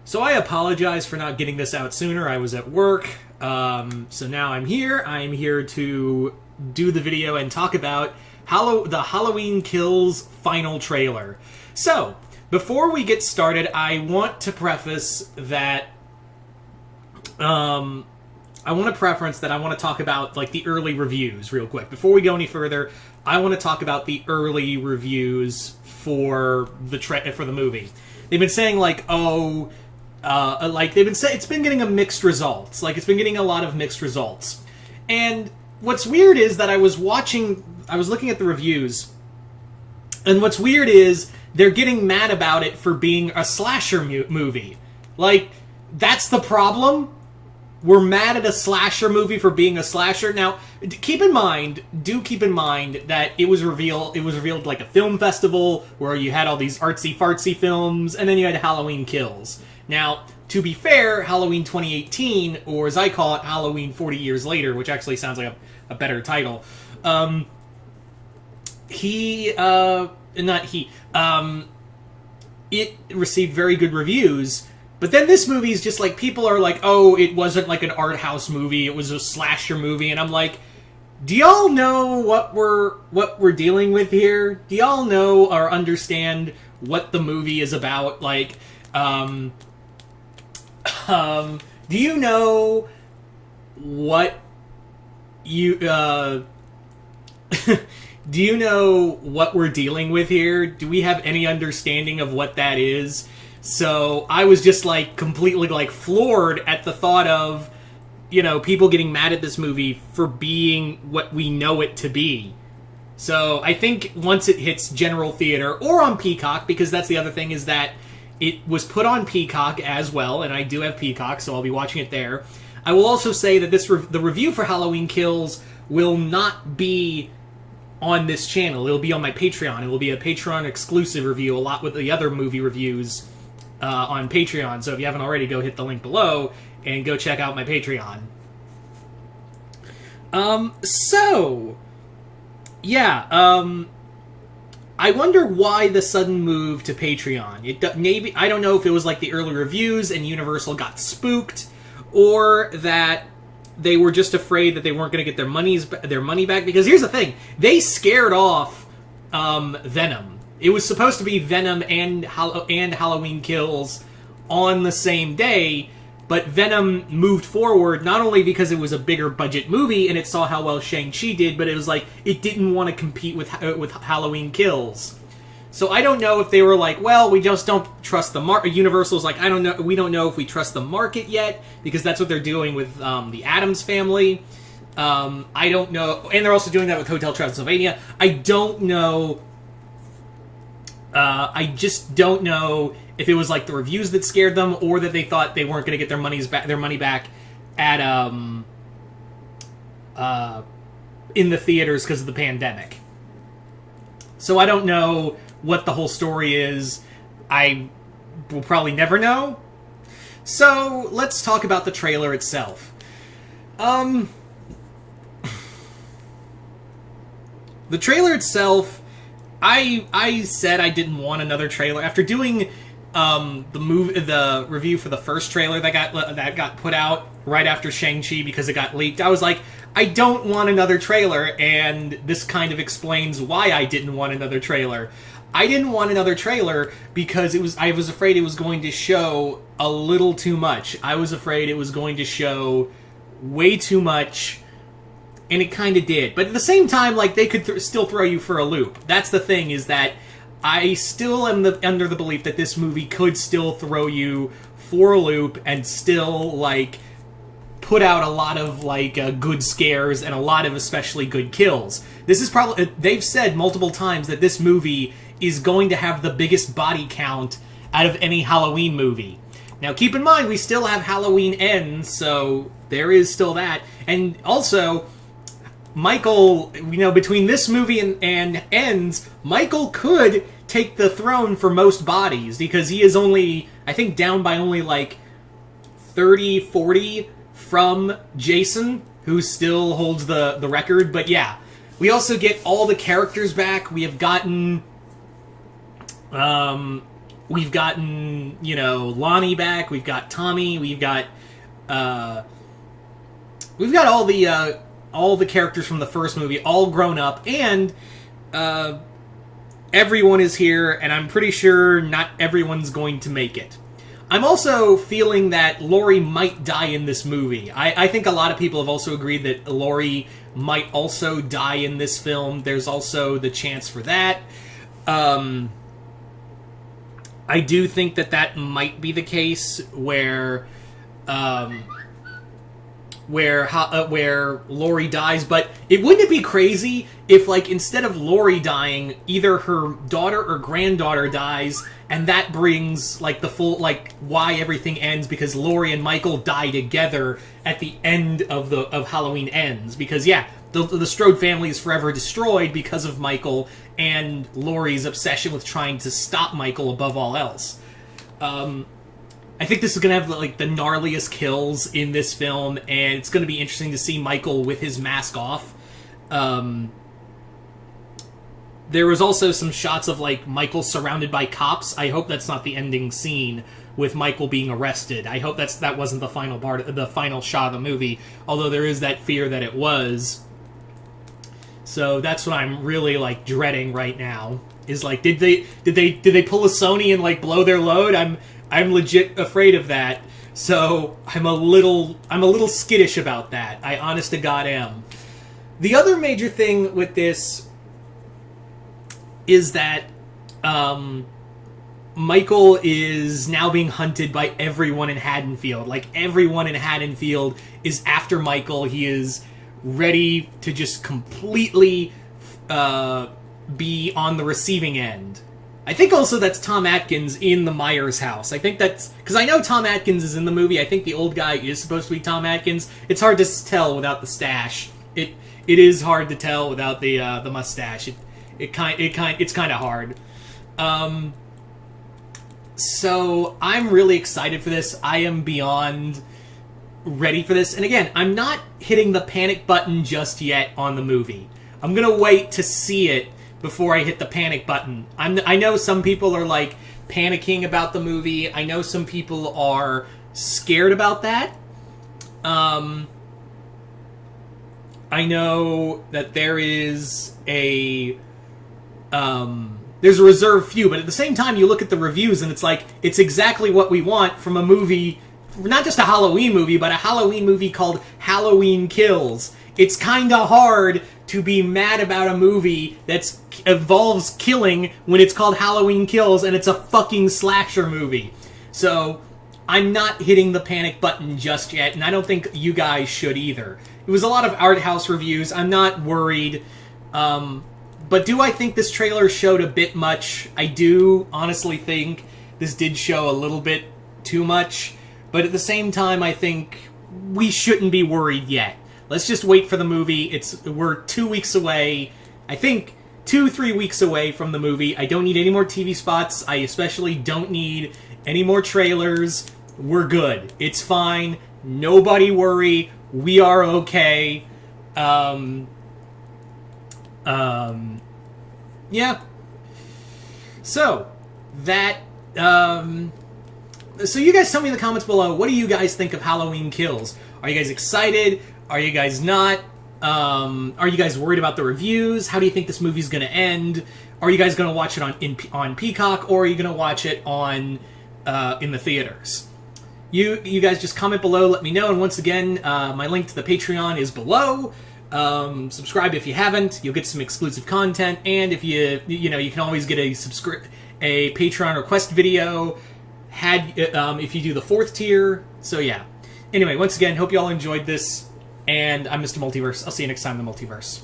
So I apologize for not getting this out sooner. I was at work. So now I'm here. I'm here to do the video and talk about the Halloween Kills final trailer. So, before we get started, I want to preface that I want to talk about like the early reviews real quick. Before we go any further, I want to talk about the early reviews for the movie. They've been saying like, it's been getting mixed results. Like, it's been getting a lot of mixed results. And what's weird is that I was looking at the reviews, and what's weird is they're getting mad about it for being a slasher movie. Like, that's the problem? We're mad at a slasher movie for being a slasher. Now, keep in mind that it was revealed like a film festival where you had all these artsy-fartsy films, and then you had Halloween Kills. Now, to be fair, Halloween 2018, or as I call it, Halloween 40 Years Later, which actually sounds like a better title, it received very good reviews. But then this movie is just like, people are like, oh, it wasn't like an art house movie, it was a slasher movie, and I'm like, do y'all know what we're dealing with here? Do y'all know or understand what the movie is about? Like, do you know what you, do you know what we're dealing with here? Do we have any understanding of what that is? So I was just like completely like floored at the thought of, people getting mad at this movie for being what we know it to be. So I think once it hits general theater or on Peacock, because that's the other thing, is that it was put on Peacock as well, and I do have Peacock, so I'll be watching it there. I will also say that the review for Halloween Kills will not be on this channel. It'll be on my Patreon. It will be a Patreon exclusive review, a lot with the other movie reviews on Patreon. So if you haven't already, go hit the link below and go check out my Patreon. I wonder why the sudden move to Patreon. Maybe, I don't know if it was like the early reviews and Universal got spooked, or that they were just afraid that they weren't going to get their money back. Because here's the thing, they scared off Venom. It was supposed to be Venom and Halloween Kills on the same day, but Venom moved forward not only because it was a bigger budget movie and it saw how well Shang-Chi did, but it was like it didn't want to compete with Halloween Kills. So I don't know if they were like, well, we just don't trust the market. Universal's like, we don't know if we trust the market yet, because that's what they're doing with the Addams Family. I don't know, and they're also doing that with Hotel Transylvania. I don't know. I just don't know if it was like the reviews that scared them, or that they thought they weren't going to get their money back at in the theaters because of the pandemic. So I don't know what the whole story is. I will probably never know. So let's talk about the trailer itself. The trailer itself, I said I didn't want another trailer after doing the review for the first trailer that got put out right after Shang-Chi because it got leaked. I was like, I don't want another trailer, and this kind of explains why I didn't want another trailer. I didn't want another trailer because I was afraid it was going to show a little too much. I was afraid it was going to show way too much, and it kind of did. But at the same time, like, they could still throw you for a loop. That's the thing, is that I still am under the belief that this movie could still throw you for a loop and still, like, put out a lot of, like, good scares and a lot of especially good kills. This is probably... They've said multiple times that this movie is going to have the biggest body count out of any Halloween movie. Now, keep in mind, we still have Halloween Ends, so there is still that. And also, Michael, between this movie and Ends, Michael could take the throne for most bodies, because he is only, I think, down by only, like, 30, 40 from Jason, who still holds the record. But yeah, we also get all the characters back. We have gotten we've gotten, you know, Lonnie back, we've got Tommy, we've got all the characters from the first movie all grown up, and everyone is here, and I'm pretty sure not everyone's going to make it. I'm also feeling that Laurie might die in this movie. I think a lot of people have also agreed that Laurie might also die in this film. There's also the chance for that. I do think that might be the case where Laurie dies, but wouldn't it be crazy if, like, instead of Laurie dying, either her daughter or granddaughter dies, and that brings, like, the full, like, why everything ends, because Laurie and Michael die together at the end of Halloween Ends, because, yeah, the Strode family is forever destroyed because of Michael and Laurie's obsession with trying to stop Michael above all else. I think this is going to have, like, the gnarliest kills in this film, and it's going to be interesting to see Michael with his mask off. There was also some shots of, like, Michael surrounded by cops. I hope that's not the ending scene with Michael being arrested. I hope that wasn't the final shot of the movie, although there is that fear that it was. So that's what I'm really, like, dreading right now. Is, like, did they pull a Sony and, like, blow their load? I'm legit afraid of that. So I'm a little skittish about that. I honest to God am. The other major thing with this is that Michael is now being hunted by everyone in Haddonfield. Like, everyone in Haddonfield is after Michael. He is ready to just completely be on the receiving end. I think also that's Tom Atkins in the Myers house. I think that's... Because I know Tom Atkins is in the movie. I think the old guy is supposed to be Tom Atkins. It's hard to tell without the stash. It is hard to tell without the mustache. It's kind of hard. So I'm really excited for this. I am beyond ready for this. And again, I'm not hitting the panic button just yet on the movie. I'm gonna wait to see it before I hit the panic button. I know some people are, like, panicking about the movie. I know some people are scared about that. I know that there's a reserved few, but at the same time, you look at the reviews and it's like, it's exactly what we want from a movie, not just a Halloween movie, but a Halloween movie called Halloween Kills. It's kinda hard to be mad about a movie that involves killing when it's called Halloween Kills and it's a fucking slasher movie. So, I'm not hitting the panic button just yet, and I don't think you guys should either. It was a lot of art house reviews. I'm not worried. But do I think this trailer showed a bit much? I do honestly think this did show a little bit too much. But at the same time, I think we shouldn't be worried yet. Let's just wait for the movie. We're 2 weeks away. I think 2-3 weeks away from the movie. I don't need any more TV spots. I especially don't need any more trailers. We're good. It's fine. Nobody worry. We are okay. Yeah. So, that, so you guys tell me in the comments below, what do you guys think of Halloween Kills? Are you guys excited? Are you guys not? Are you guys worried about the reviews? How do you think this movie's gonna end? Are you guys gonna watch it on Peacock, or are you gonna watch it on in the theaters? You guys just comment below, let me know, and once again, my link to the Patreon is below. Subscribe if you haven't. You'll get some exclusive content, and if you can always get a Patreon request video if you do the 4th tier. So yeah. Anyway, once again, hope you all enjoyed this, and I'm Mr. Multiverse. I'll see you next time in the Multiverse.